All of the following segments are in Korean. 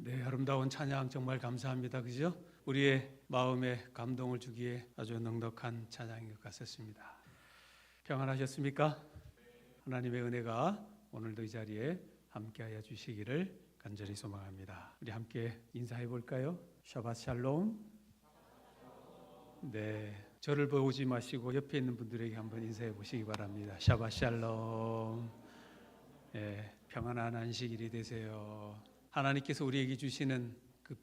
네, 아름다운 찬양 정말 감사합니다. 그죠? 우리의 마음에 감동을 주기에 아주 넉넉한 찬양인 것 같습니다. 평안하셨습니까? 하나님의 은혜가 오늘도 이 자리에 함께하여 주시기를 간절히 소망합니다. 우리 함께 인사해 볼까요? 샤ባት 샬롬. 네, 저를 보지 마시고 옆에 있는 분들에게 한번 인사해 보시기 바랍니다. 샤ባት 샬롬. 네, 평안한 안식일이 되세요. 하나님께서 우리에게 주시는 그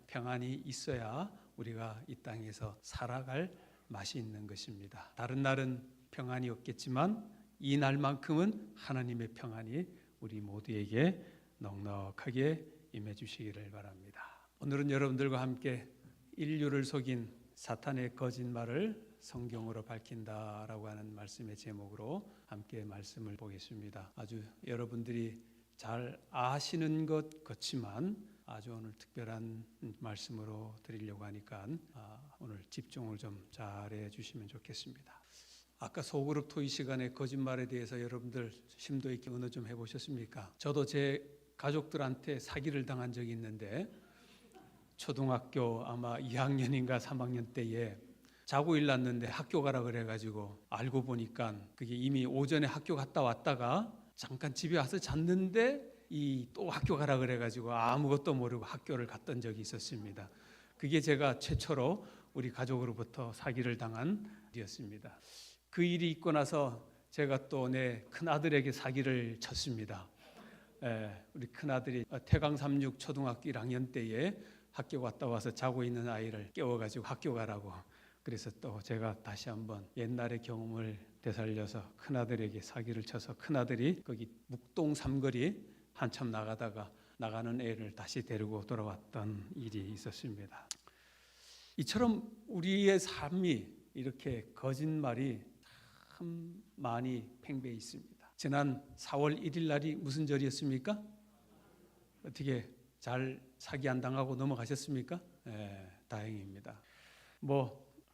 평안이 있어야 우리가 이 땅에서 살아갈 맛이 있는 것입니다. 다른 날은 평안이 없겠지만 이 날만큼은 하나님의 평안이 우리 모두에게 넉넉하게 임해 주시기를 바랍니다. 오늘은 여러분들과 함께 인류를 속인 사탄의 거짓말을 성경으로 밝힌다라고 하는 말씀의 제목으로 함께 말씀을 보겠습니다. 아주 여러분들이 잘 아시는 것 같지만 아주 오늘 특별한 말씀으로 드리려고 하니까 오늘 집중을 좀 잘해 주시면 좋겠습니다. 아까 소그룹 토의 시간에 거짓말에 대해서 여러분들 심도 있게 의논 좀 해보셨습니까? 저도 제 가족들한테 사기를 당한 적이 있는데 초등학교 아마 2학년인가 3학년 때에 자고 일났는데 학교 가라 그래가지고 알고 보니까 그게 이미 오전에 학교 갔다 왔다가 잠깐 집에 와서 잤는데 또 학교 가라 그래가지고 아무것도 모르고 학교를 갔던 적이 있었습니다. 그게 제가 최초로 우리 가족으로부터 사기를 당한 일이었습니다. 그 일이 있고 나서 제가 또 내 큰아들에게 사기를 쳤습니다. 우리 큰아들이 태강36 초등학교 1학년 때에 학교 갔다 와서 자고 있는 아이를 깨워가지고 학교 가라고 그래서 또 제가 다시 한번 옛날의 경험을 되살려서 큰아들에게 사기를 쳐서 큰아들이 거기 묵동 삼거리 한참 나가다가 나가는 애를 다시 데리고 돌아왔던 일이 있었습니다. 이처럼 우리의 삶이 이렇게 거짓말이 참 많이 팽배해 있습니다. 지난 4월 1일 날이 무슨 절이었습니까? 어떻게 잘 사기 안 당하고 넘어가셨습니까? 다행입니다.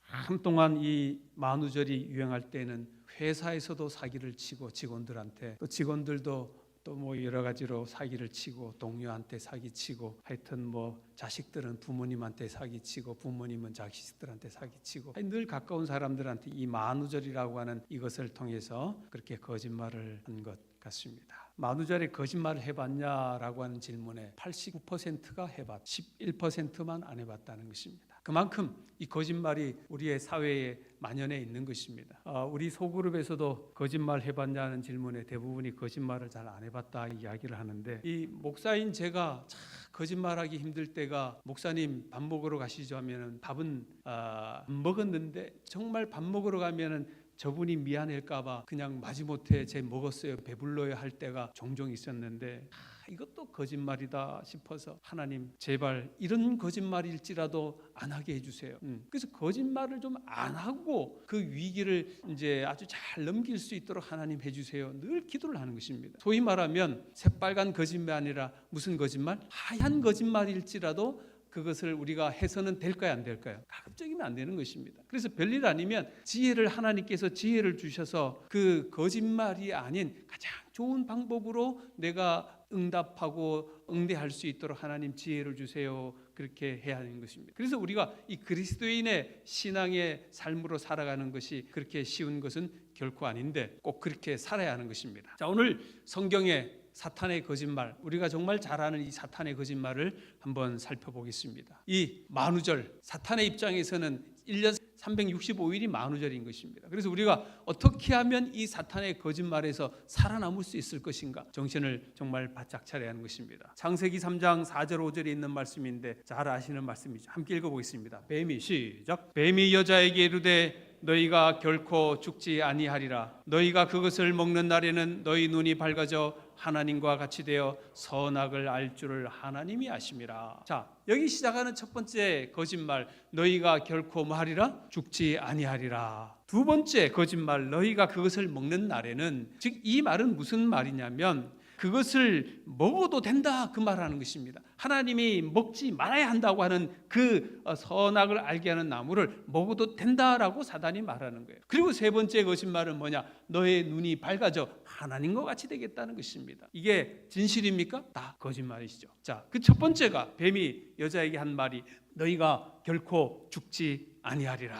한동안 이 만우절이 유행할 때는 회사에서도 사기를 치고 직원들한테 또 직원들도 또 여러 가지로 사기를 치고 동료한테 사기치고 하여튼 자식들은 부모님한테 사기치고 부모님은 자식들한테 사기치고 늘 가까운 사람들한테 이 만우절이라고 하는 이것을 통해서 그렇게 거짓말을 한 것 같습니다. 만우절에 거짓말을 해봤냐라고 하는 질문에 89%가 해봤, 11%만 안 해봤다는 것입니다. 그만큼 이 거짓말이 우리의 사회에 만연해 있는 것입니다. 우리 소그룹에서도 거짓말 해봤냐는 질문에 대부분이 거짓말을 잘 안 해봤다 이야기를 하는데 이 목사인 제가 거짓말하기 힘들 때가 목사님 밥 먹으러 가시죠 하면은 밥은 안 먹었는데 정말 밥 먹으러 가면은 저분이 미안할까봐 그냥 마지못해 제 먹었어요 배불러요 할 때가 종종 있었는데 이것도 거짓말이다 싶어서 하나님 제발 이런 거짓말일지라도 안 하게 해주세요. 그래서 거짓말을 좀 안 하고 그 위기를 이제 아주 잘 넘길 수 있도록 하나님 해주세요. 늘 기도를 하는 것입니다. 소위 말하면 새빨간 거짓말이 아니라 무슨 거짓말? 하얀 거짓말일지라도 그것을 우리가 해서는 될까요? 안 될까요? 가급적이면 안 되는 것입니다. 그래서 별일 아니면 지혜를 하나님께서 지혜를 주셔서 그 거짓말이 아닌 가장 좋은 방법으로 내가 응답하고 응대할 수 있도록 하나님 지혜를 주세요. 그렇게 해야 하는 것입니다. 그래서 우리가 이 그리스도인의 신앙의 삶으로 살아가는 것이 그렇게 쉬운 것은 결코 아닌데 꼭 그렇게 살아야 하는 것입니다. 자, 오늘 성경에 사탄의 거짓말, 우리가 정말 잘 아는 이 사탄의 거짓말을 한번 살펴보겠습니다. 이 만우절, 사탄의 입장에서는 1년 365일이 만우절인 것입니다. 그래서 우리가 어떻게 하면 이 사탄의 거짓말에서 살아남을 수 있을 것인가 정신을 정말 바짝 차려야 하는 것입니다. 창세기 3장 4절 5절에 있는 말씀인데 잘 아시는 말씀이죠. 함께 읽어보겠습니다. 뱀이 시작. 뱀이 여자에게 이르되 너희가 결코 죽지 아니하리라. 너희가 그것을 먹는 날에는 너희 눈이 밝아져 하나님과 같이 되어 선악을 알 줄을 하나님이 아심이라. 자, 여기 시작하는 첫 번째 거짓말, 너희가 결코 하리라? 죽지 아니하리라. 두 번째 거짓말, 너희가 그것을 먹는 날에는, 즉 이 말은 무슨 말이냐면 그것을 먹어도 된다 그 말하는 것입니다. 하나님이 먹지 말아야 한다고 하는 그 선악을 알게 하는 나무를 먹어도 된다라고 사단이 말하는 거예요. 그리고 세 번째 거짓말은 뭐냐? 너의 눈이 밝아져 하나님과 같이 되겠다는 것입니다. 이게 진실입니까? 다 거짓말이시죠. 자, 그 첫 번째가 뱀이 여자에게 한 말이 너희가 결코 죽지 아니하리라.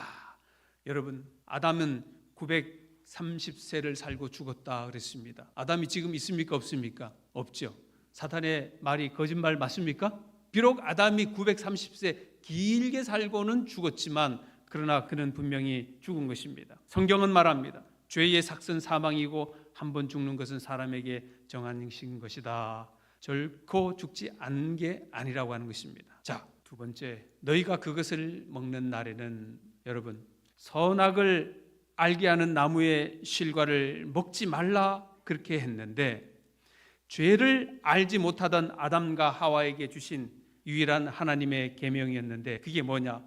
여러분, 아담은 930세를 살고 죽었다 그랬습니다. 아담이 지금 있습니까? 없습니까? 없죠. 사탄의 말이 거짓말 맞습니까? 비록 아담이 930세 길게 살고는 죽었지만 그러나 그는 분명히 죽은 것입니다. 성경은 말합니다. 죄의 삭은 사망이고 한 번 죽는 것은 사람에게 정한 형식인 것이다. 결코 죽지 않은 게 아니라고 하는 것입니다. 자, 두 번째, 너희가 그것을 먹는 날에는 여러분 선악을 알게 하는 나무의 실과를 먹지 말라 그렇게 했는데 죄를 알지 못하던 아담과 하와에게 주신 유일한 하나님의 계명이었는데 그게 뭐냐?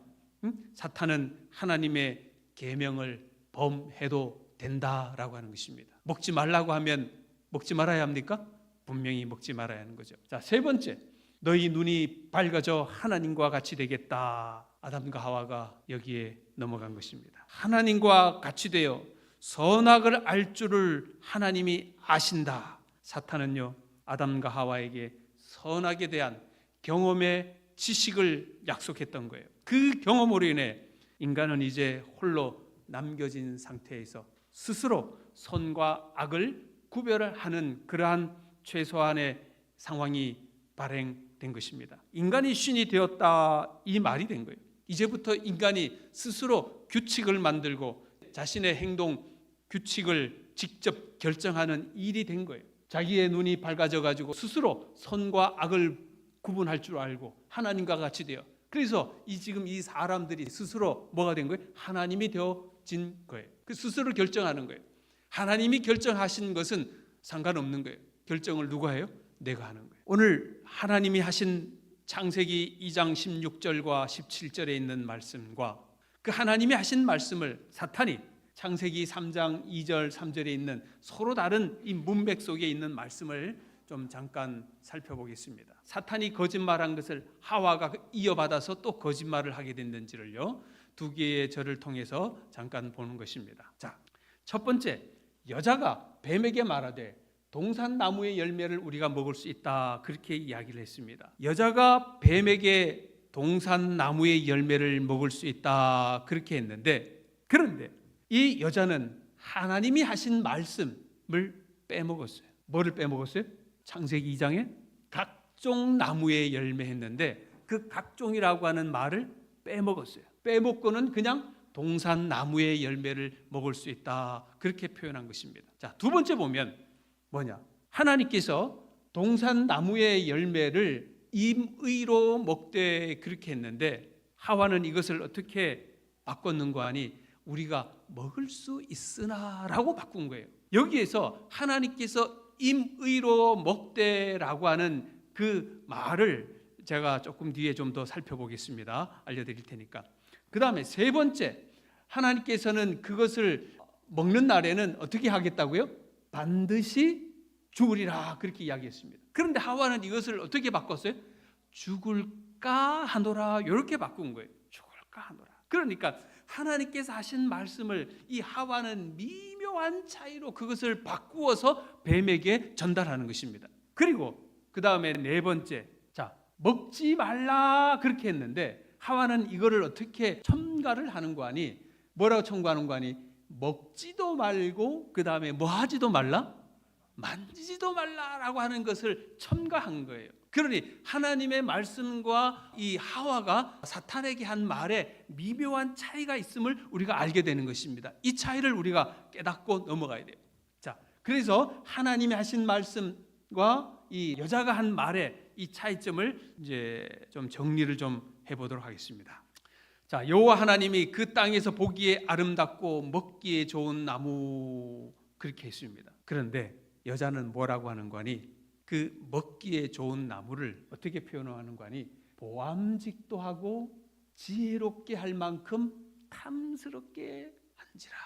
사탄은 하나님의 계명을 범해도 된다라고 하는 것입니다. 먹지 말라고 하면 먹지 말아야 합니까? 분명히 먹지 말아야 하는 거죠. 자, 세 번째, 너희 눈이 밝아져 하나님과 같이 되겠다. 아담과 하와가 여기에 넘어간 것입니다. 하나님과 같이 되어 선악을 알 줄을 하나님이 아신다. 사탄은요, 아담과 하와에게 선악에 대한 경험의 지식을 약속했던 거예요. 그 경험으로 인해 인간은 이제 홀로 남겨진 상태에서 스스로 선과 악을 구별을 하는 그러한 최소한의 상황이 발행된 것입니다. 인간이 신이 되었다 이 말이 된 거예요. 이제부터 인간이 스스로 규칙을 만들고 자신의 행동 규칙을 직접 결정하는 일이 된 거예요. 자기의 눈이 밝아져 가지고 스스로 선과 악을 구분할 줄 알고 하나님과 같이 되어 그래서 지금 이 사람들이 스스로 뭐가 된 거예요? 하나님이 되어진 거예요. 그 스스로 결정하는 거예요. 하나님이 결정하신 것은 상관없는 거예요. 결정을 누가 해요? 내가 하는 거예요. 오늘 하나님이 하신 창세기 2장 16절과 17절에 있는 말씀과 그 하나님이 하신 말씀을 사탄이 창세기 3장 2절 3절에 있는 서로 다른 이 문맥 속에 있는 말씀을 좀 잠깐 살펴보겠습니다. 사탄이 거짓말한 것을 하와가 이어받아서 또 거짓말을 하게 됐는지를요, 두 개의 절을 통해서 잠깐 보는 것입니다. 자, 첫 번째, 여자가 뱀에게 말하되 동산나무의 열매를 우리가 먹을 수 있다 그렇게 이야기를 했습니다. 여자가 뱀에게 동산나무의 열매를 먹을 수 있다 그렇게 했는데 그런데 이 여자는 하나님이 하신 말씀을 빼먹었어요. 뭐를 빼먹었어요? 창세기 2장에 각종 나무의 열매 했는데 그 각종이라고 하는 말을 빼먹었어요. 빼먹고는 그냥 동산나무의 열매를 먹을 수 있다 그렇게 표현한 것입니다. 자, 두 번째 보면 뭐냐? 하나님께서 동산나무의 열매를 임의로 먹되 그렇게 했는데 하와는 이것을 어떻게 바꿨는가 하니 우리가 먹을 수 있으나라고 바꾼 거예요. 여기에서 하나님께서 임의로 먹되라고 하는 그 말을 제가 조금 뒤에 좀 더 살펴보겠습니다. 알려드릴 테니까. 그 다음에 세 번째, 하나님께서는 그것을 먹는 날에는 어떻게 하겠다고요? 반드시 죽으리라 그렇게 이야기했습니다. 그런데 하와는 이것을 어떻게 바꿨어요? 죽을까 하노라 이렇게 바꾼 거예요. 죽을까 하노라. 그러니까 하나님께서 하신 말씀을 이 하와는 미묘한 차이로 그것을 바꾸어서 뱀에게 전달하는 것입니다. 그리고 그 다음에 네 번째, 자, 먹지 말라 그렇게 했는데 하와는 이거를 어떻게 첨가를 하는 거 아니? 뭐라고 첨가하는 거 아니? 먹지도 말고 그 다음에 뭐 하지도 말라? 만지지도 말라라고 하는 것을 첨가한 거예요. 그러니 하나님의 말씀과 이 하와가 사탄에게 한 말에 미묘한 차이가 있음을 우리가 알게 되는 것입니다. 이 차이를 우리가 깨닫고 넘어가야 돼요. 자, 그래서 하나님이 하신 말씀과 이 여자가 한 말의 이 차이점을 이제 좀 정리를 좀 해보도록 하겠습니다. 자, 여호와 하나님이 그 땅에서 보기에 아름답고 먹기에 좋은 나무 그렇게 했습니다. 그런데 여자는 뭐라고 하는 거니? 그 먹기에 좋은 나무를 어떻게 표현하는 거니? 보암직도 하고 지혜롭게 할 만큼 탐스럽게 한지라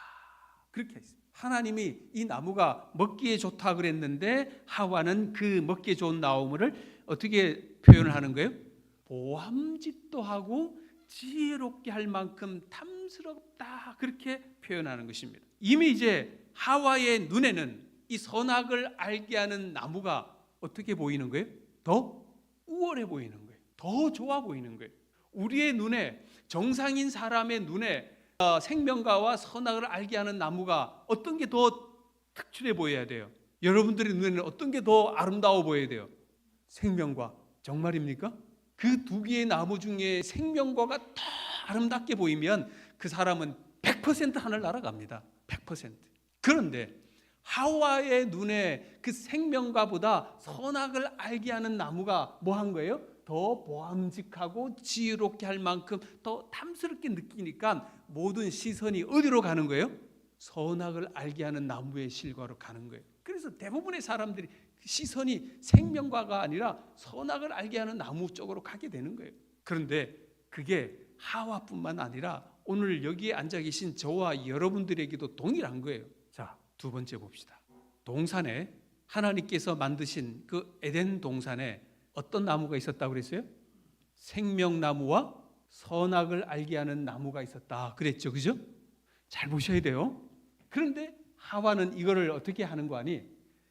그렇게 했습니다. 하나님이 이 나무가 먹기에 좋다 그랬는데 하와는 그 먹기에 좋은 나무를 어떻게 표현을 하는 거예요? 보암직도 하고 지혜롭게 할 만큼 탐스럽다, 그렇게 표현하는 것입니다. 이미 이제 하와의 눈에는 이 선악을 알게 하는 나무가 어떻게 보이는 거예요? 더 우월해 보이는 거예요. 더 좋아 보이는 거예요. 우리의 눈에, 정상인 사람의 눈에 생명과와 선악을 알게 하는 나무가 어떤 게 더 특출해 보여야 돼요? 여러분들의 눈에는 어떤 게 더 아름다워 보여야 돼요? 생명과. 정말입니까? 그 두 개의 나무 중에 생명과가 더 아름답게 보이면 그 사람은 100% 하늘 날아갑니다. 100%. 그런데 하와의 눈에 그 생명과보다 선악을 알게 하는 나무가 뭐 한 거예요? 더 보암직하고 지혜롭게 할 만큼 더 탐스럽게 느끼니까 모든 시선이 어디로 가는 거예요? 선악을 알게 하는 나무의 실과로 가는 거예요. 그래서 대부분의 사람들이 시선이 생명과가 아니라 선악을 알게 하는 나무 쪽으로 가게 되는 거예요. 그런데 그게 하와뿐만 아니라 오늘 여기에 앉아 계신 저와 여러분들에게도 동일한 거예요. 자, 두 번째 봅시다. 동산에 하나님께서 만드신 그 에덴 동산에 어떤 나무가 있었다고 그랬어요? 생명나무와 선악을 알게 하는 나무가 있었다 그랬죠. 그죠? 잘 보셔야 돼요. 그런데 하와는 이거를 어떻게 하는 거 아니?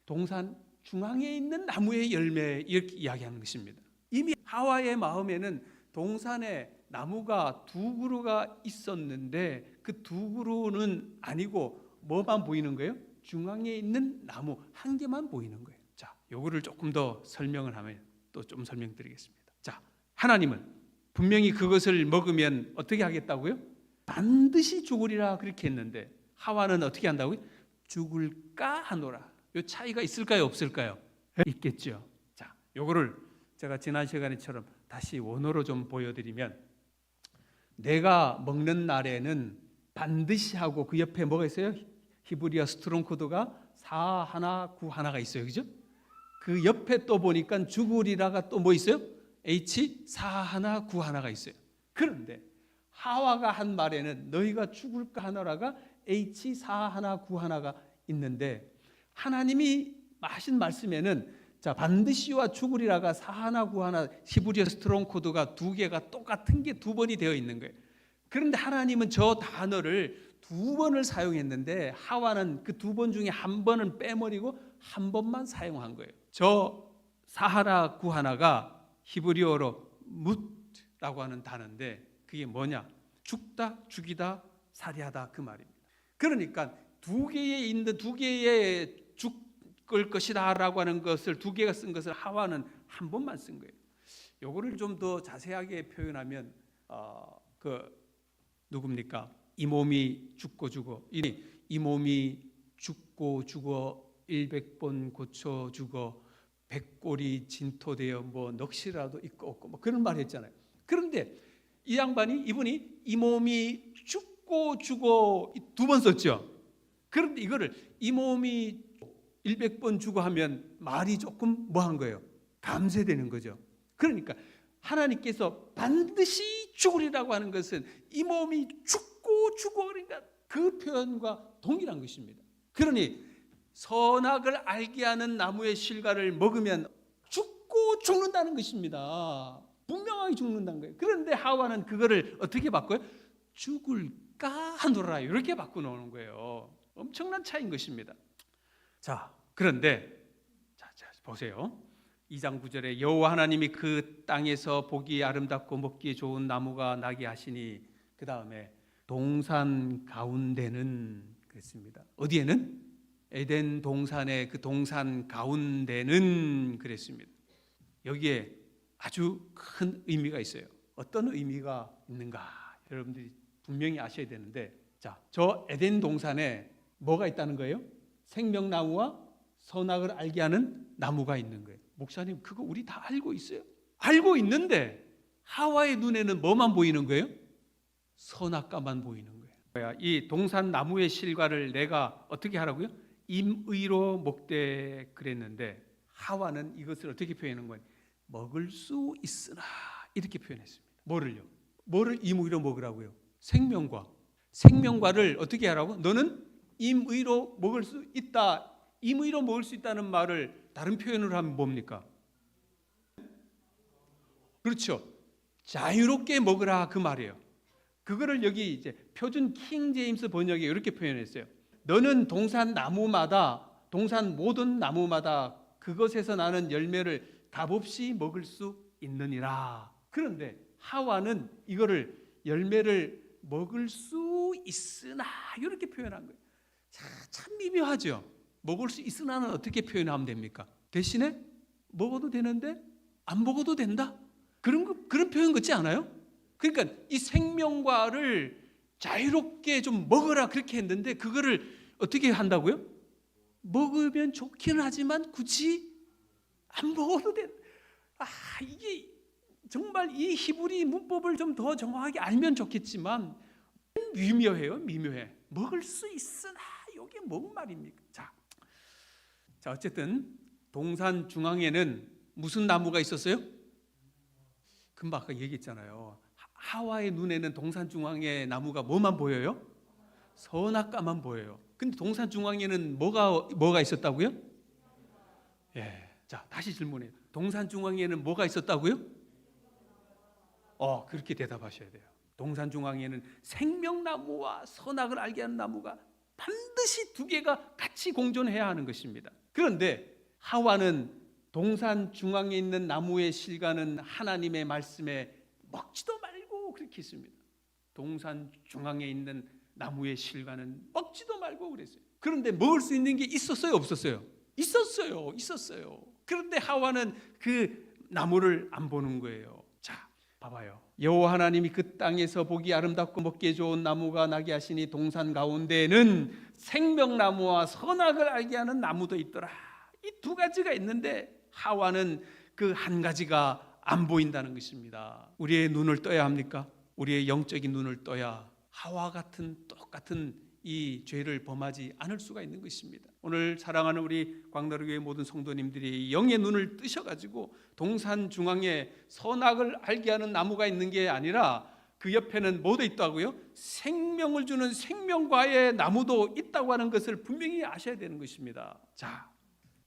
동산 중앙에 있는 나무의 열매, 이렇게 이야기하는 것입니다. 이미 하와의 마음에는 동산에 나무가 두 그루가 있었는데 그 두 그루는 아니고 뭐만 보이는 거예요? 중앙에 있는 나무 한 개만 보이는 거예요. 자, 요거를 조금 더 설명을 하면 또 좀 설명드리겠습니다. 자, 하나님은 분명히 그것을 먹으면 어떻게 하겠다고요? 반드시 죽으리라 그렇게 했는데 하와는 어떻게 한다고요? 죽을까 하노라. 요 차이가 있을까요, 없을까요? 있겠죠. 자, 요거를 제가 지난 시간에처럼 다시 원어로 좀 보여드리면, 내가 먹는 날에는 반드시 하고 그 옆에 뭐가 있어요? 히브리어 스트롱 코드가 4 하나 9 하나가 있어요. 그죠? 그 옆에 또 보니까 죽으리라가 또 뭐 있어요? H 4 하나 9 하나가 있어요. 그런데 하와가 한 말에는 너희가 죽을까 하노라가 H 4 하나 9 하나가 있는데, 하나님이 하신 말씀에는 자, 반드시와 죽으리라가 4 하나 9 하나 히브리어 스트롱 코드가 두 개가 똑같은 게 두 번이 되어 있는 거예요. 그런데 하나님은 저 단어를 두 번을 사용했는데 하와는 그 두 번 중에 한 번은 빼버리고 한 번만 사용한 거예요. 저 4 하나 9 하나가 히브리어로 뭇라고 하는 단어인데 그게 뭐냐? 죽다, 죽이다, 살해하다 그 말입니다. 그러니까 두 개에 있는 두 개의 죽을 것이다라고 하는 것을 두 개가 쓴 것을 하와는 한 번만 쓴 거예요. 요거를 좀 더 자세하게 표현하면 누굽니까? 이 몸이 죽고 죽어, 이 몸이 죽고 죽어 100번 고쳐 죽어 100골이 진토되어 뭐 넋이라도 있고 없고 뭐 그런 말 했잖아요. 그런데 이분이 이 몸이 죽고 죽어 두 번 썼죠. 그런데 이거를 이 몸이 100번 죽어 하면 말이 조금 뭐한 거예요? 감쇄되는 거죠. 그러니까 하나님께서 반드시 죽으리라고 하는 것은 이 몸이 죽고 죽어, 그러니까 그 표현과 동일한 것입니다. 그러니 선악을 알게 하는 나무의 실과를 먹으면 죽고 죽는다는 것입니다. 분명하게 죽는다는 거예요. 그런데 하와는 그거를 어떻게 바꿔요? 죽을까 하노라, 이렇게 바꿔놓는 거예요. 엄청난 차이인 것입니다. 자, 그런데 자 보세요. 2장 9절에 여호와 하나님이 그 땅에서 보기 아름답고 먹기 좋은 나무가 나게 하시니, 그 다음에 동산 가운데는 그랬습니다. 어디에는? 에덴 동산의 그 동산 가운데는 그랬습니다. 여기에 아주 큰 의미가 있어요. 어떤 의미가 있는가? 여러분들이 분명히 아셔야 되는데, 자, 저 에덴 동산에 뭐가 있다는 거예요? 생명나무와 선악을 알게 하는 나무가 있는 거예요. 목사님, 그거 우리 다 알고 있어요. 알고 있는데 하와의 눈에는 뭐만 보이는 거예요? 선악과만 보이는 거예요. 이 동산 나무의 실과를 내가 어떻게 하라고요? 임의로 먹되 그랬는데 하와는 이것을 어떻게 표현한 거예요? 먹을 수 있으나, 이렇게 표현했습니다. 뭐를요? 뭐를 임의로 먹으라고요? 생명과를 어떻게 하라고? 너는 임의로 먹을 수 있다. 임의로 먹을 수 있다는 말을 다른 표현으로 하면 뭡니까? 그렇죠. 자유롭게 먹으라 그 말이에요. 그거를 여기 이제 표준 킹 제임스 번역에 이렇게 표현했어요. 너는 동산 모든 나무마다 그것에서 나는 열매를 값없이 먹을 수 있느니라. 그런데 하와는 이거를 열매를 먹을 수 있으나 이렇게 표현한 거예요. 참 미묘하죠. 먹을 수 있으나는 어떻게 표현하면 됩니까? 대신에 먹어도 되는데 안 먹어도 된다? 그런 표현 같지 않아요? 그러니까 이 생명과를 자유롭게 좀 먹으라 그렇게 했는데 그거를 어떻게 한다고요? 먹으면 좋기는 하지만 굳이 안 먹어도 된다. 이게 정말 이 히브리 문법을 좀 더 정확하게 알면 좋겠지만 미묘해. 먹을 수 있으나 이게 뭔 말입니까? 자, 어쨌든 동산 중앙에는 무슨 나무가 있었어요? 금방 아까 얘기했잖아요. 하와의 눈에는 동산 중앙의 나무가 뭐만 보여요? 선악과만 보여요. 근데 동산 중앙에는 뭐가 있었다고요? 예. 자, 다시 질문해요. 동산 중앙에는 뭐가 있었다고요? 그렇게 대답하셔야 돼요. 동산 중앙에는 생명나무와 선악을 알게 하는 나무가 반드시 두 개가 같이 공존해야 하는 것입니다. 그런데 하와는 동산 중앙에 있는 나무의 실과는 하나님의 말씀에 먹지도 말고 그렇게 했습니다. 동산 중앙에 있는 나무의 실과는 먹지도 말고 그랬어요. 그런데 먹을 수 있는 게 있었어요, 없었어요? 있었어요. 그런데 하와는 그 나무를 안 보는 거예요. 자, 봐봐요. 여호와 하나님이 그 땅에서 보기 아름답고 먹기에 좋은 나무가 나게 하시니 동산 가운데에는 생명나무와 선악을 알게 하는 나무도 있더라. 이 두 가지가 있는데 하와는 그 한 가지가 안 보인다는 것입니다. 우리의 눈을 떠야 합니까? 우리의 영적인 눈을 떠야 하와 같은 똑같은 이 죄를 범하지 않을 수가 있는 것입니다. 오늘 사랑하는 우리 광나루교회 모든 성도님들이 영의 눈을 뜨셔가지고 동산 중앙에 선악을 알게 하는 나무가 있는 게 아니라 그 옆에는 뭐도 있다고요? 생명을 주는 생명과의 나무도 있다고 하는 것을 분명히 아셔야 되는 것입니다. 자,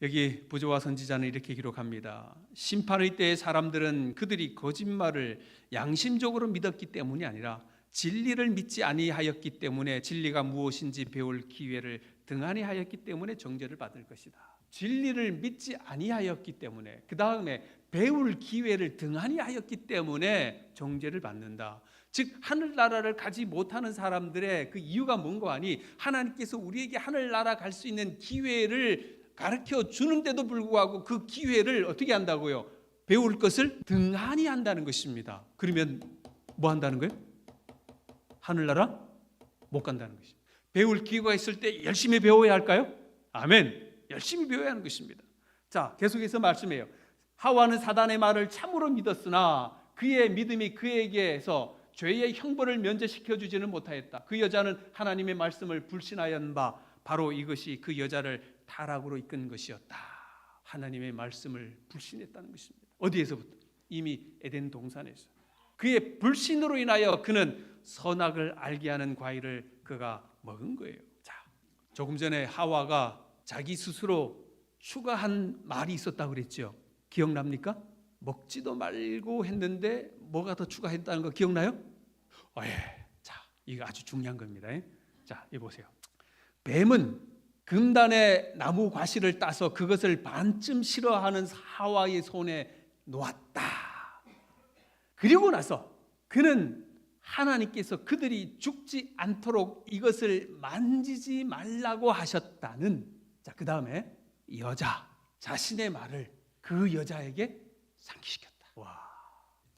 여기 부조와 선지자는 이렇게 기록합니다. 심판의 때의 사람들은 그들이 거짓말을 양심적으로 믿었기 때문이 아니라 진리를 믿지 아니하였기 때문에 진리가 무엇인지 배울 기회를 등한히 하였기 때문에 정죄를 받을 것이다. 진리를 믿지 아니하였기 때문에, 그 다음에 배울 기회를 등한히 하였기 때문에 정죄를 받는다. 즉 하늘나라를 가지 못하는 사람들의 그 이유가 뭔가 하니 하나님께서 우리에게 하늘나라 갈 수 있는 기회를 가르쳐 주는데도 불구하고 그 기회를 어떻게 한다고요? 배울 것을 등한히 한다는 것입니다. 그러면 뭐 한다는 거예요? 하늘나라 못 간다는 것입니다. 배울 기회가 있을 때 열심히 배워야 할까요? 아멘. 열심히 배워야 하는 것입니다. 자, 계속해서 말씀해요. 하와는 사단의 말을 참으로 믿었으나 그의 믿음이 그에게서 죄의 형벌을 면제시켜 주지는 못하였다. 그 여자는 하나님의 말씀을 불신하였던 바 바로 이것이 그 여자를 타락으로 이끈 것이었다. 하나님의 말씀을 불신했다는 것입니다. 어디에서부터? 이미 에덴 동산에서. 그의 불신으로 인하여 그는 선악을 알게 하는 과일을 그가 먹은 거예요. 자, 조금 전에 하와가 자기 스스로 추가한 말이 있었다고 그랬죠. 기억납니까? 먹지도 말고 했는데 뭐가 더 추가했다는 거 기억나요? 예. 자, 이거 아주 중요한 겁니다. 자, 이 보세요. 뱀은 금단의 나무 과실을 따서 그것을 반쯤 싫어하는 하와의 손에 놓았다. 그리고 나서 그는 하나님께서 그들이 죽지 않도록 이것을 만지지 말라고 하셨다는, 자, 그 다음에 여자 자신의 말을 그 여자에게 상기시켰다. 와,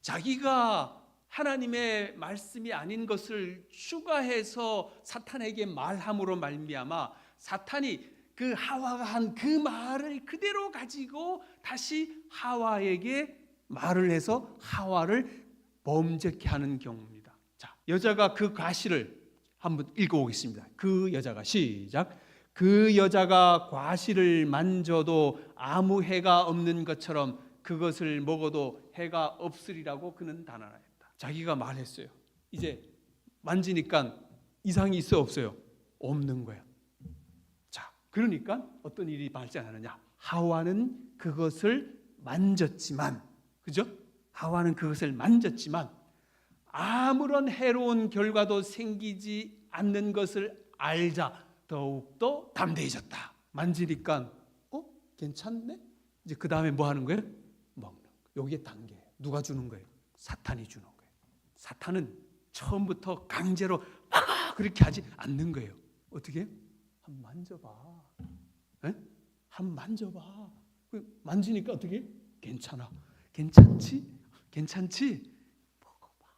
자기가 하나님의 말씀이 아닌 것을 추가해서 사탄에게 말함으로 말미암아 사탄이 그 하와가 한 그 말을 그대로 가지고 다시 하와에게 말을 해서 하와를 범죄케 하는 경우입니다. 자, 여자가 그 과실을 한번 읽어보겠습니다. 그 여자가, 시작. 그 여자가 과실을 만져도 아무 해가 없는 것처럼 그것을 먹어도 해가 없으리라고 그는 단언하였다. 자기가 말했어요. 이제 만지니까 이상이 있어 없어요? 없는 거야. 그러니까 어떤 일이 발생하느냐? 하와는 그것을 만졌지만, 그죠? 하와는 그것을 만졌지만 아무런 해로운 결과도 생기지 않는 것을 알자 더욱더 담대해졌다. 만지니까 괜찮네? 이제 그 다음에 뭐 하는 거예요? 먹는 거예요. 요게 단계예요. 누가 주는 거예요? 사탄이 주는 거예요. 사탄은 처음부터 강제로 그렇게 하지 않는 거예요. 어떻게 해요? 한번 만져봐. 에? 한번 만져봐. 만지니까 어떻게 해요? 괜찮아. 괜찮지? 괜찮지? 먹어봐.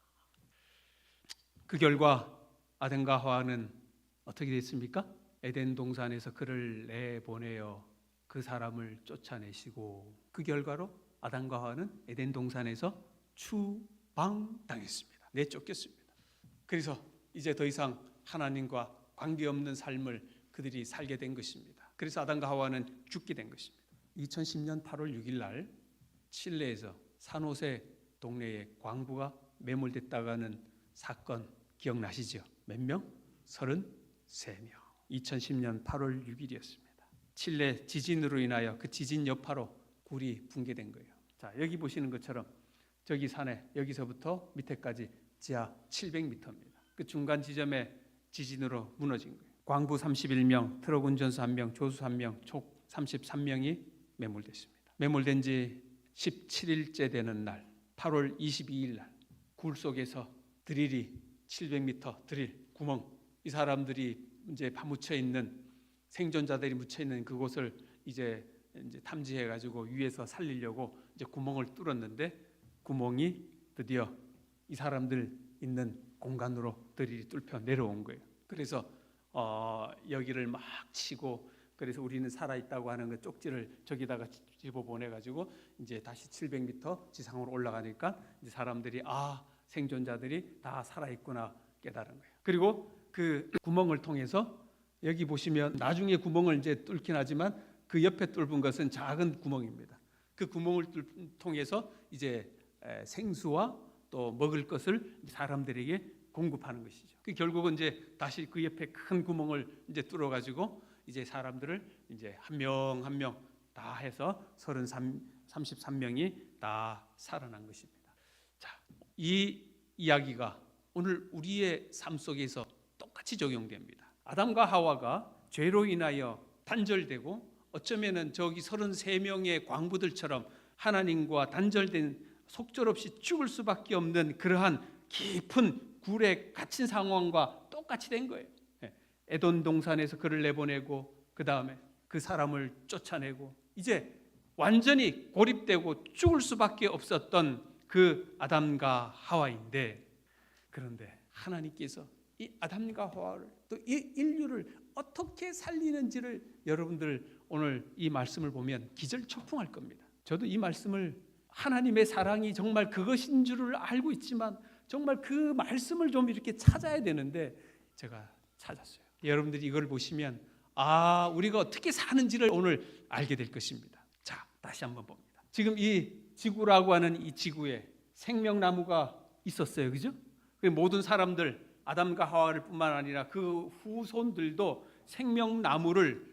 그 결과 아담과 하와는 어떻게 됐습니까? 에덴 동산에서 그를 내보내어 그 사람을 쫓아내시고, 그 결과로 아담과 하와는 에덴 동산에서 추방당했습니다. 내쫓겼습니다. 그래서 이제 더 이상 하나님과 관계없는 삶을 그들이 살게 된 것입니다. 그래서 아담과 하와는 죽게 된 것입니다. 2010년 8월 6일 날 칠레에서 산호세 동네에 광부가 매몰됐다가는 사건 기억나시죠? 몇 명? 33명. 2010년 8월 6일이었습니다. 칠레 지진으로 인하여 그 지진 여파로 굴이 붕괴된 거예요. 자, 여기 보시는 것처럼 저기 산에 여기서부터 밑에까지 지하 700m입니다. 그 중간 지점에 지진으로 무너진 거예요. 광부 31명, 트럭 운전사 1명, 조수 1명, 총 33명이 매몰됐습니다. 매몰된 지 17일째 되는 날, 8월 22일 날 굴 속에서 드릴이 700m 드릴 구멍, 이 사람들이 이제 파묻혀 있는 생존자들이 묻혀 있는 그곳을 이제 탐지해 가지고 위에서 살리려고 이제 구멍을 뚫었는데, 구멍이 드디어 이 사람들 있는 공간으로 드릴이 뚫혀 내려온 거예요. 그래서 여기를 막 치고, 그래서 우리는 살아 있다고 하는 그 쪽지를 저기다가 집어 보내 가지고 이제 다시 700m 지상으로 올라가니까 이제 사람들이 생존자들이 다 살아 있구나 깨달은 거예요. 그리고 그 구멍을 통해서 여기 보시면 나중에 구멍을 이제 뚫긴 하지만 그 옆에 뚫은 것은 작은 구멍입니다. 그 구멍을 통해서 이제 생수와 또 먹을 것을 사람들에게 공급하는 것이죠. 그 결국은 이제 다시 그 옆에 큰 구멍을 이제 뚫어 가지고 이제 사람들을 이제 한 명 한 명 다 해서 33명이 다 살아난 것입니다. 자, 이 이야기가 오늘 우리의 삶 속에서 똑같이 적용됩니다. 아담과 하와가 죄로 인하여 단절되고 어쩌면은 저기 33명의 광부들처럼 하나님과 단절된, 속절없이 죽을 수밖에 없는 그러한 깊은 굴에 갇힌 상황과 똑같이 된 거예요. 에덴 동산에서 그를 내보내고 그 다음에 그 사람을 쫓아내고 이제 완전히 고립되고 죽을 수밖에 없었던 그 아담과 하와인데, 그런데 하나님께서 이 아담과 하와를 또 이 인류를 어떻게 살리는지를 여러분들 오늘 이 말씀을 보면 기절초풍할 겁니다. 저도 이 말씀을 하나님의 사랑이 정말 그것인 줄을 알고 있지만 정말 그 말씀을 좀 이렇게 찾아야 되는데 제가 찾았어요. 여러분들이 이걸 보시면 우리가 어떻게 사는지를 오늘 알게 될 것입니다. 자, 다시 한번 봅니다. 지금 이 지구라고 하는 이 지구에 생명나무가 있었어요. 그죠? 모든 사람들, 아담과 하와를 뿐만 아니라 그 후손들도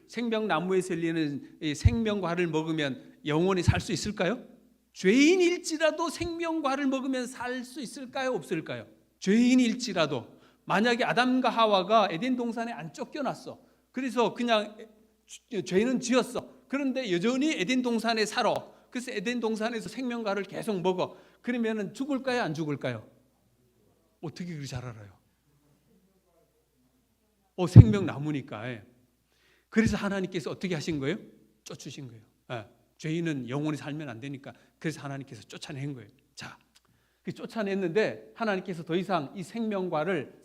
생명나무에서 열리는 생명과를 먹으면 영원히 살 수 있을까요? 죄인일지라도 생명과를 먹으면 살 수 있을까요? 없을까요? 죄인일지라도, 만약에 아담과 하와가 에덴 동산에 안 쫓겨났어. 그래서 그냥 죄는 지었어. 그런데 여전히 에덴 동산에 살아. 그래서 에덴 동산에서 생명과를 계속 먹어. 그러면 죽을까요? 안 죽을까요? 어떻게 그렇게 잘 알아요? 생명나무니까. 그래서 하나님께서 어떻게 하신 거예요? 쫓으신 거예요. 죄인은 영원히 살면 안 되니까 그래서 하나님께서 쫓아낸 거예요. 자, 쫓아냈는데 하나님께서 더 이상 이 생명나무를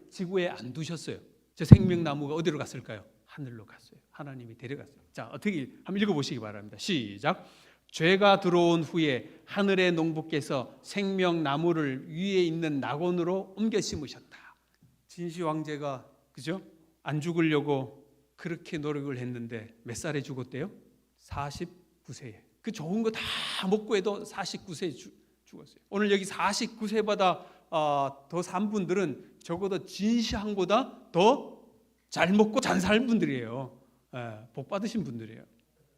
지구에 안 두셨어요. 저 생명나무가 어디로 갔을까요? 하늘로 갔어요. 하나님이 데려갔어요. 자, 어떻게 한번 읽어보시기 바랍니다. 시작. 죄가 들어온 후에 하늘의 농부께서 생명나무를 위에 있는 낙원으로 옮겨 심으셨다. 진시 황제가 그죠? 안 죽으려고 그렇게 노력을 했는데 몇 살에 죽었대요? 49세에. 그 좋은 거 다 먹고 해도 49세에 죽었어요. 오늘 여기 49세보다 더 산 분들은 적어도 진시황보다 더 잘 먹고 잘 살 분들이에요. 복 받으신 분들이에요.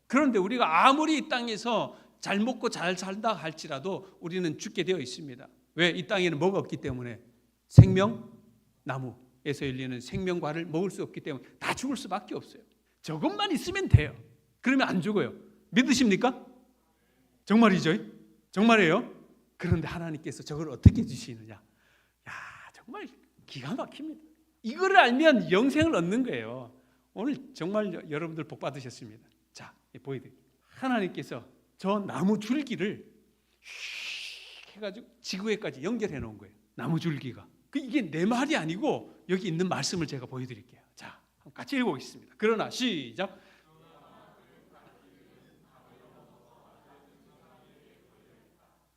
그런데 우리가 아무리 이 땅에서 잘 먹고 잘 살다 할지라도 우리는 죽게 되어 있습니다. 왜? 이 땅에는 뭐가 없기 때문에 생명나무에서 열리는 생명과를 먹을 수 없기 때문에 다 죽을 수밖에 없어요. 저것만 있으면 돼요. 그러면 안 죽어요. 믿으십니까? 정말이죠? 정말이에요? 그런데 하나님께서 저걸 어떻게 주시느냐? 야, 정말 기가 막힙니다. 이거를 알면 영생을 얻는 거예요. 오늘 정말 여러분들 복 받으셨습니다. 자, 보여드릴게요. 하나님께서 저 나무 줄기를 해가지고 지구에까지 연결해 놓은 거예요. 나무 줄기가. 이게 내 말이 아니고 여기 있는 말씀을 제가 보여드릴게요. 자, 같이 읽어보겠습니다. 그러나 시작.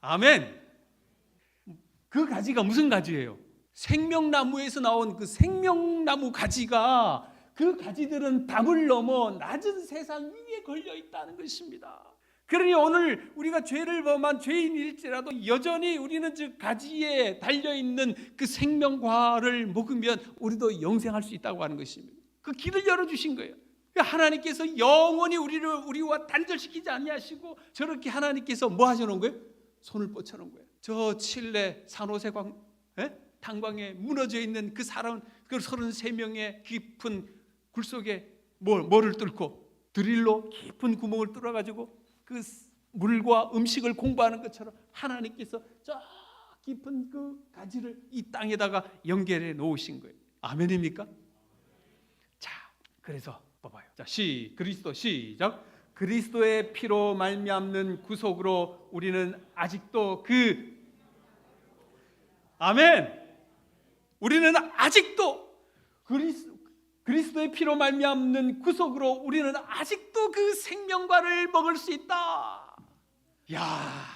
아멘. 그 가지가 무슨 가지예요? 생명나무에서 나온 그 생명나무 가지가, 그 가지들은 담을 넘어 낮은 세상 위에 걸려 있다는 것입니다. 그러니 오늘 우리가 죄를 범한 죄인일지라도 여전히 우리는 그 가지에 달려있는 그 생명과를 먹으면 우리도 영생할 수 있다고 하는 것입니다. 그 길을 열어주신 거예요. 하나님께서 영원히 우리와 단절시키지 아니하시고 저렇게 하나님께서 뭐 하셔놓은 거예요? 손을 뻗쳐놓은 거예요. 저 칠레 산호세 탄광에 무너져 있는 그 사람, 그 33명의 깊은 굴 속에 뭐를 뚫고 드릴로 깊은 구멍을 뚫어가지고 그 물과 음식을 공부하는 것처럼 하나님께서 저 깊은 그 가지를 이 땅에다가 연결해 놓으신 거예요. 아멘입니까? 자, 그래서 봐봐요. 자, 그리스도 시작. 그리스도의 피로 말미암는 구속으로 우리는 아직도 아멘. 우리는 아직도 그리스도의 피로 말미암는 구속으로 우리는 아직도 그 생명과를 먹을 수 있다. 야,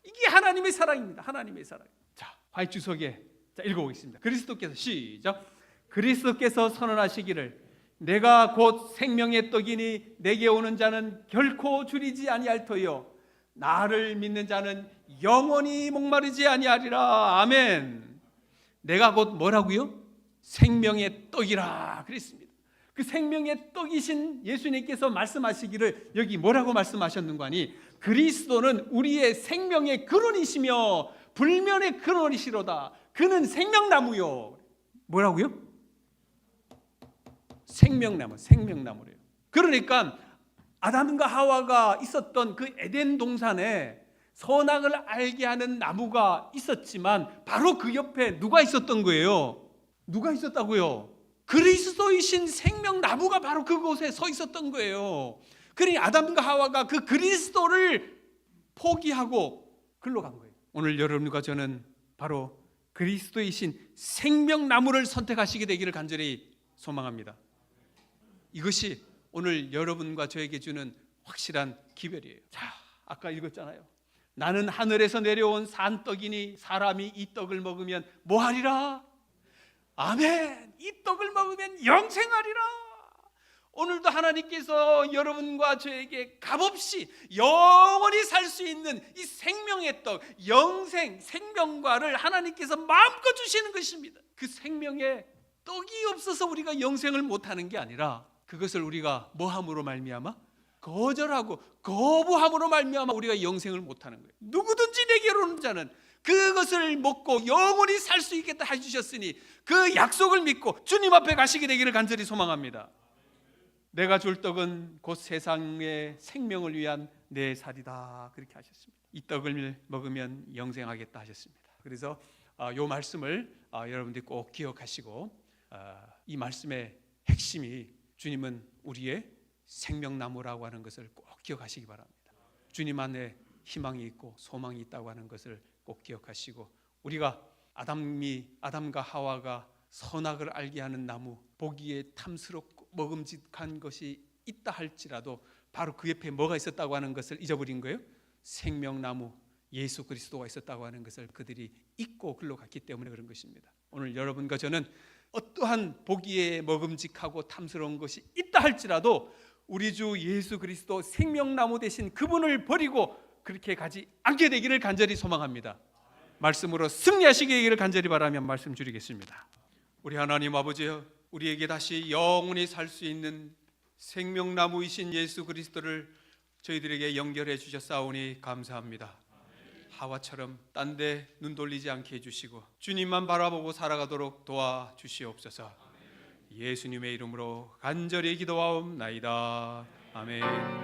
이게 하나님의 사랑입니다. 하나님의 사랑. 자, 화이트석에 읽어보겠습니다. 그리스도께서 시작. 그리스도께서 선언하시기를 내가 곧 생명의 떡이니 내게 오는 자는 결코 줄이지 아니할 터요 나를 믿는 자는 영원히 목마르지 아니하리라. 아멘. 내가 곧 뭐라고요? 생명의 떡이라 그랬습니다. 그 생명의 떡이신 예수님께서 말씀하시기를 여기 뭐라고 말씀하셨는가 하니 그리스도는 우리의 생명의 근원이시며 불면의 근원이시로다. 그는 생명나무요. 뭐라고요? 생명나무래요. 그러니까 아담과 하와가 있었던 그 에덴 동산에 선악을 알게 하는 나무가 있었지만 바로 그 옆에 누가 있었던 거예요? 누가 있었다고요? 그리스도이신 생명나무가 바로 그곳에 서 있었던 거예요. 그러니 아담과 하와가 그 그리스도를 포기하고 글로 간 거예요. 오늘 여러분과 저는 바로 그리스도이신 생명나무를 선택하시게 되기를 간절히 소망합니다. 이것이 오늘 여러분과 저에게 주는 확실한 기별이에요. 자, 아까 읽었잖아요. 나는 하늘에서 내려온 산떡이니 사람이 이 떡을 먹으면 뭐하리라? 아멘. 이 떡을 먹으면 영생하리라. 오늘도 하나님께서 여러분과 저에게 값없이 영원히 살 수 있는 이 생명의 떡, 영생, 생명과를 하나님께서 마음껏 주시는 것입니다. 그 생명의 떡이 없어서 우리가 영생을 못하는 게 아니라 그것을 우리가 뭐함으로 말미암아? 거절하고 거부함으로 말미암아 우리가 영생을 못하는 거예요. 누구든지 내게로 오는 자는 그것을 먹고 영원히 살 수 있겠다 해주셨으니 그 약속을 믿고 주님 앞에 가시게 되기를 간절히 소망합니다. 내가 줄 떡은 곧 세상의 생명을 위한 내 살이다 그렇게 하셨습니다. 이 떡을 먹으면 영생하겠다 하셨습니다. 그래서 이 말씀을 여러분들이 꼭 기억하시고 이 말씀의 핵심이 주님은 우리의 생명나무라고 하는 것을 꼭 기억하시기 바랍니다. 주님 안에 희망이 있고 소망이 있다고 하는 것을 꼭 기억하시고 우리가 아담과 하와가 선악을 알게 하는 나무 보기에 탐스럽고 먹음직한 것이 있다 할지라도 바로 그 옆에 뭐가 있었다고 하는 것을 잊어버린 거예요. 생명나무 예수 그리스도가 있었다고 하는 것을 그들이 잊고 글로 갔기 때문에 그런 것입니다. 오늘 여러분과 저는 어떠한 보기에 먹음직하고 탐스러운 것이 있다 할지라도 우리 주 예수 그리스도 생명나무 되신 그분을 버리고 그렇게 가지 않게 되기를 간절히 소망합니다. 말씀으로 승리하시게 되기를 간절히 바라며 말씀 드리겠습니다. 우리 하나님 아버지여, 우리에게 다시 영원히 살 수 있는 생명나무이신 예수 그리스도를 저희들에게 연결해 주셨사오니 감사합니다. 하와처럼 딴 데 눈 돌리지 않게 해주시고 주님만 바라보고 살아가도록 도와주시옵소서. 예수님의 이름으로 간절히 기도하옵나이다. 아멘.